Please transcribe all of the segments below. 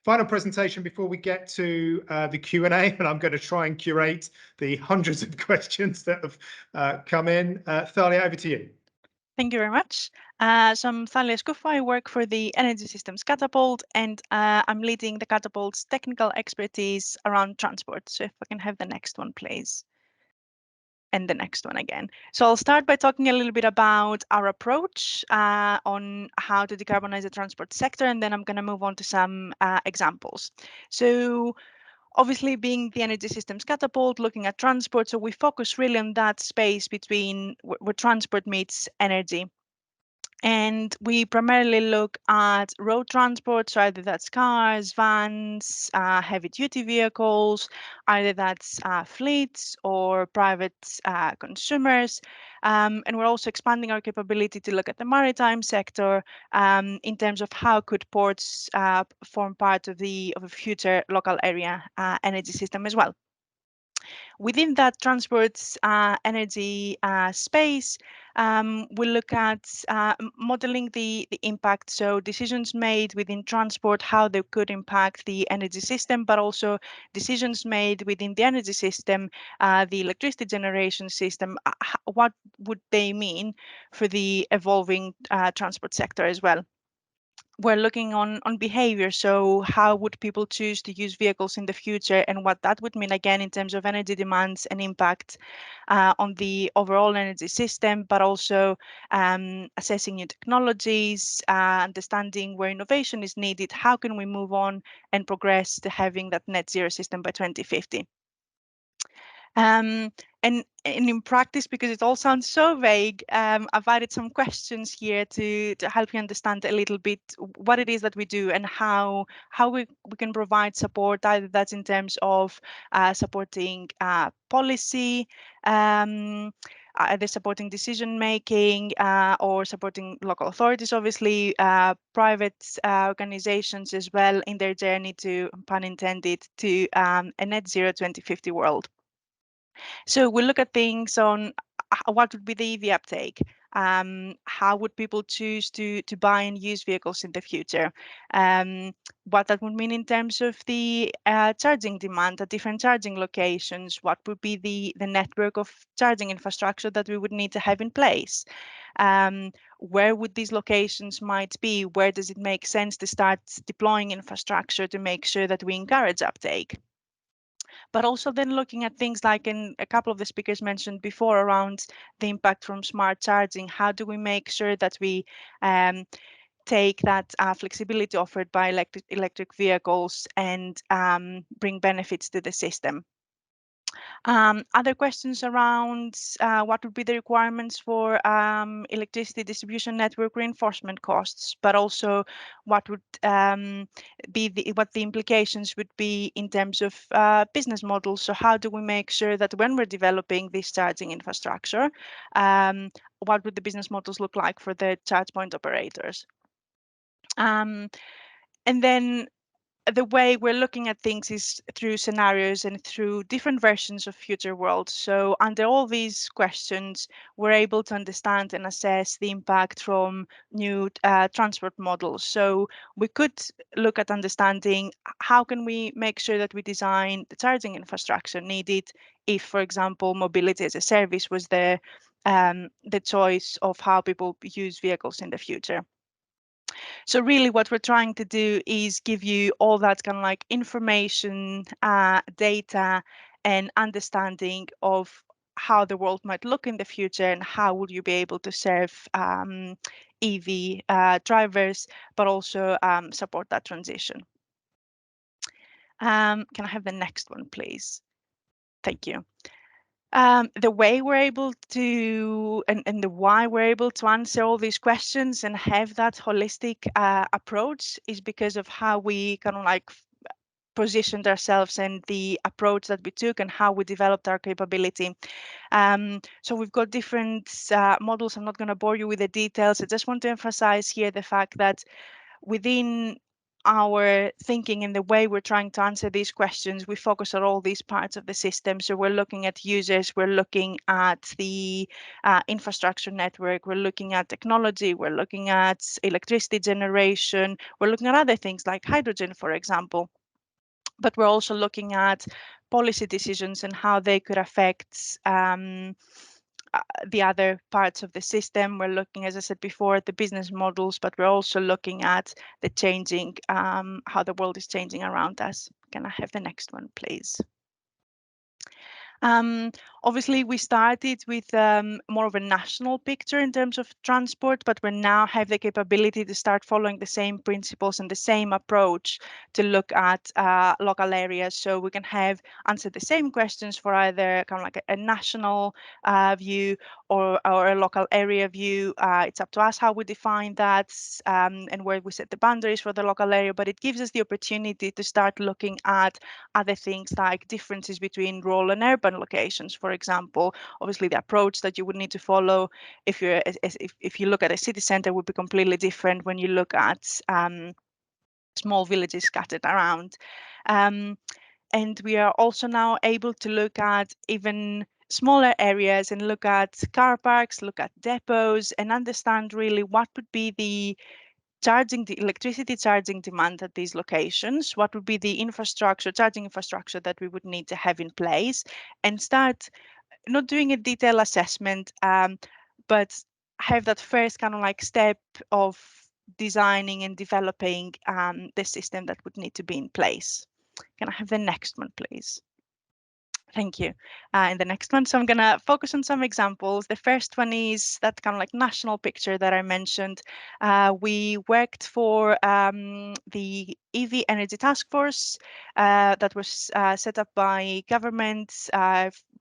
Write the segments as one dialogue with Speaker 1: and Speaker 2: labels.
Speaker 1: Final presentation before we get to the Q&A, and I'm going to try and curate the hundreds of questions that have come in. Thalia, over to you.
Speaker 2: Thank you very much. So I'm Thalia Skoufa. I work for the Energy Systems Catapult, and I'm leading the Catapult's technical expertise around transport. So if I can have the next one, please. And the next one again. So I'll start by talking a little bit about our approach on how to decarbonize the transport sector, and then I'm going to move on to some examples. So obviously, being the Energy Systems Catapult, looking at transport, so we focus really on that space between where transport meets energy. And we primarily look at road transport, so either that's cars, vans, heavy-duty vehicles, either that's fleets or private consumers. And we're also expanding our capability to look at the maritime sector in terms of how could ports form part of a future local area energy system as well. Within that transport energy space, we look at modeling the impact, so decisions made within transport, how they could impact the energy system, but also decisions made within the energy system, the electricity generation system, what would they mean for the evolving transport sector as well. We're looking on behavior, so how would people choose to use vehicles in the future, and what that would mean again in terms of energy demands and impact on the overall energy system, but also assessing new technologies, understanding where innovation is needed, how can we move on and progress to having that net zero system by 2050. And in practice, because it all sounds so vague, I've added some questions here to help you understand a little bit what it is that we do and how we can provide support, either that's in terms of supporting policy, either supporting decision making or supporting local authorities, obviously, private organizations as well in their journey to, pun intended, to a net zero 2050 world. So we look at things on what would be the EV uptake, how would people choose to buy and use vehicles in the future, what that would mean in terms of the charging demand at different charging locations, what would be the network of charging infrastructure that we would need to have in place, where would these locations might be, where does it make sense to start deploying infrastructure to make sure that we encourage uptake. But also then looking at things like, in a couple of the speakers mentioned before, around the impact from smart charging. How do we make sure that we take that flexibility offered by electric vehicles and bring benefits to the system? Other questions around what would be the requirements for electricity distribution network reinforcement costs, but also what would be what the implications would be in terms of business models. So how do we make sure that when we're developing this charging infrastructure, what would the business models look like for the charge point operators? And then the way we're looking at things is through scenarios and through different versions of future worlds. So under all these questions, we're able to understand and assess the impact from new transport models. So we could look at understanding how can we make sure that we design the charging infrastructure needed if, for example, mobility as a service was the choice of how people use vehicles in the future. So really what we're trying to do is give you all that kind of like information, data, and understanding of how the world might look in the future and how would you be able to serve EV drivers, but also support that transition. Can I have the next one, please? Thank you. The way we're able to and the why we're able to answer all these questions and have that holistic approach is because of how we kind of like positioned ourselves and the approach that we took and how we developed our capability. So we've got different models. I'm not going to bore you with the details. I just want to emphasize here the fact that within our thinking and the way we're trying to answer these questions, we focus on all these parts of the system. So we're looking at users, we're looking at the infrastructure network, we're looking at technology, we're looking at electricity generation, we're looking at other things like hydrogen, for example. But we're also looking at policy decisions and how they could affect the other parts of the system. We're looking, as I said before, at the business models, but we're also looking at the changing, how the world is changing around us. Can I have the next one, please? Obviously, we started with more of a national picture in terms of transport, but we now have the capability to start following the same principles and the same approach to look at local areas. So we can have answer the same questions for either kind of like a national view or a local area view. It's up to us how we define that and where we set the boundaries for the local area, but it gives us the opportunity to start looking at other things like differences between rural and urban locations, for example. Obviously, the approach that you would need to follow if you look at a city center would be completely different when you look at small villages scattered around. And we are also now able to look at even smaller areas and look at car parks, look at depots, and understand really what would be the electricity charging demand at these locations, what would be the charging infrastructure that we would need to have in place, and start not doing a detailed assessment, but have that first kind of like step of designing and developing the system that would need to be in place. Can I have the next one, please? Thank you. In the next one, so I'm going to focus on some examples. The first one is that kind of like national picture that I mentioned. We worked for the EV Energy Task Force that was set up by governments.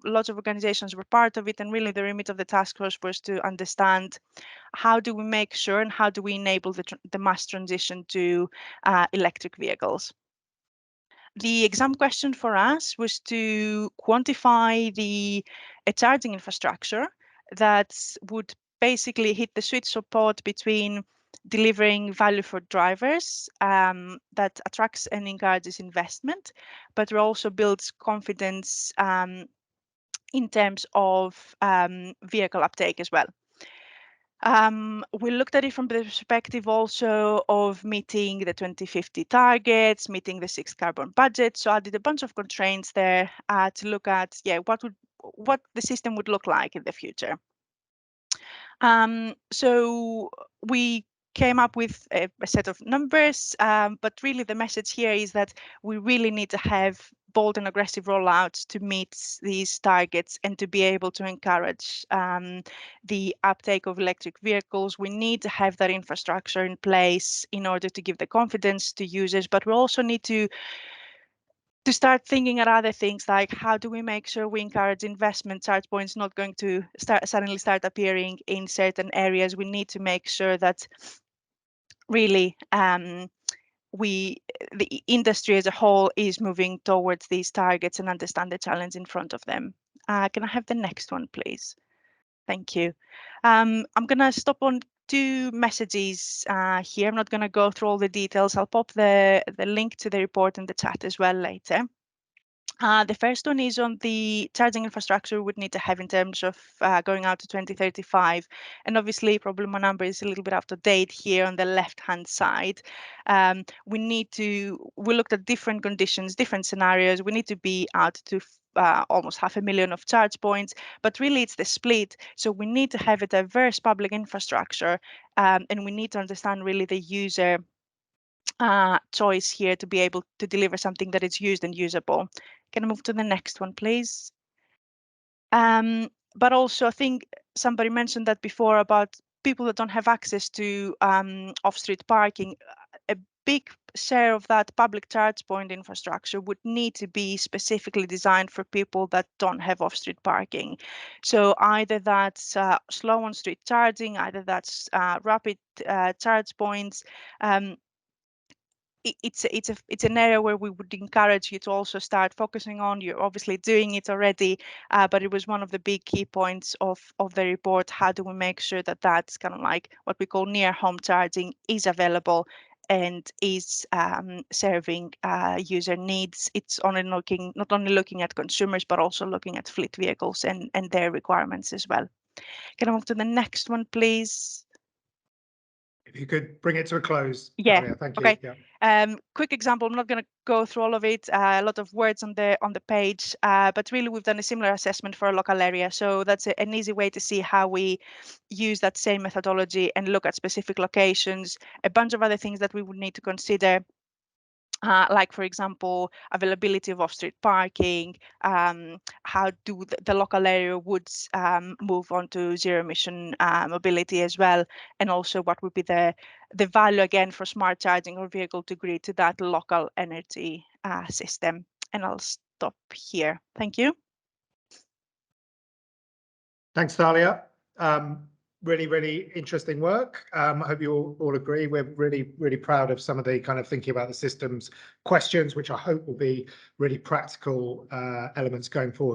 Speaker 2: Lots of organizations were part of it, and really the remit of the task force was to understand how do we make sure and how do we enable the mass transition to electric vehicles. The exam question for us was to quantify a charging infrastructure that would basically hit the sweet spot between delivering value for drivers that attracts and encourages investment, but also builds confidence in terms of vehicle uptake as well. We looked at it from the perspective also of meeting the 2050 targets, meeting the 6th carbon budget. So I did a bunch of constraints there to look at, what the system would look like in the future. So we came up with a set of numbers, but really the message here is that we really need to have bold and aggressive rollouts to meet these targets and to be able to encourage the uptake of electric vehicles. We need to have that infrastructure in place in order to give the confidence to users, but we also need to start thinking at other things like how do we make sure we encourage investment. Charge points not going to suddenly start appearing in certain areas. We need to make sure that really the industry as a whole is moving towards these targets and understand the challenge in front of them. Can I have the next one, please? Thank you. I'm going to stop on 2 messages here. I'm not going to go through all the details. I'll pop the link to the report in the chat as well later. The first one is on the charging infrastructure we would need to have in terms of going out to 2035. And obviously, probably my number is a little bit out of date here on the left-hand side. We looked at different conditions, different scenarios. We need to be out to almost 500,000 of charge points, but really it's the split. So we need to have a diverse public infrastructure, and we need to understand really the user choice here to be able to deliver something that is used and usable. Can I move to the next one, please? But also, I think somebody mentioned that before about people that don't have access to off-street parking. A big share of that public charge point infrastructure would need to be specifically designed for people that don't have off-street parking. So either that's slow on-street charging, either that's rapid charge points. It's an area where we would encourage you to also start focusing on. You're obviously doing it already, but it was one of the big key points of the report. How do we make sure that that's kind of like what we call near home charging is available and is serving user needs. It's only not only looking at consumers, but also looking at fleet vehicles and their requirements as well. Can I move to the next one, please?
Speaker 1: If you could bring it to a close,
Speaker 2: Yeah.
Speaker 1: Thalia, thank you.
Speaker 2: Okay.
Speaker 1: Yeah.
Speaker 2: Quick example. I'm not going to go through all of it. A lot of words on the page, but really we've done a similar assessment for a local area. So that's an easy way to see how we use that same methodology and look at specific locations. A bunch of other things that we would need to consider. Like, for example, availability of off-street parking, how do the local area would move on to zero-emission mobility as well, and also what would be the value, again, for smart charging or vehicle to grid to that local energy system. And I'll stop here. Thank you.
Speaker 1: Thanks, Thalia. Really, really interesting work. I hope you all agree. We're really, really proud of some of the kind of thinking about the systems questions, which I hope will be really practical elements going forward.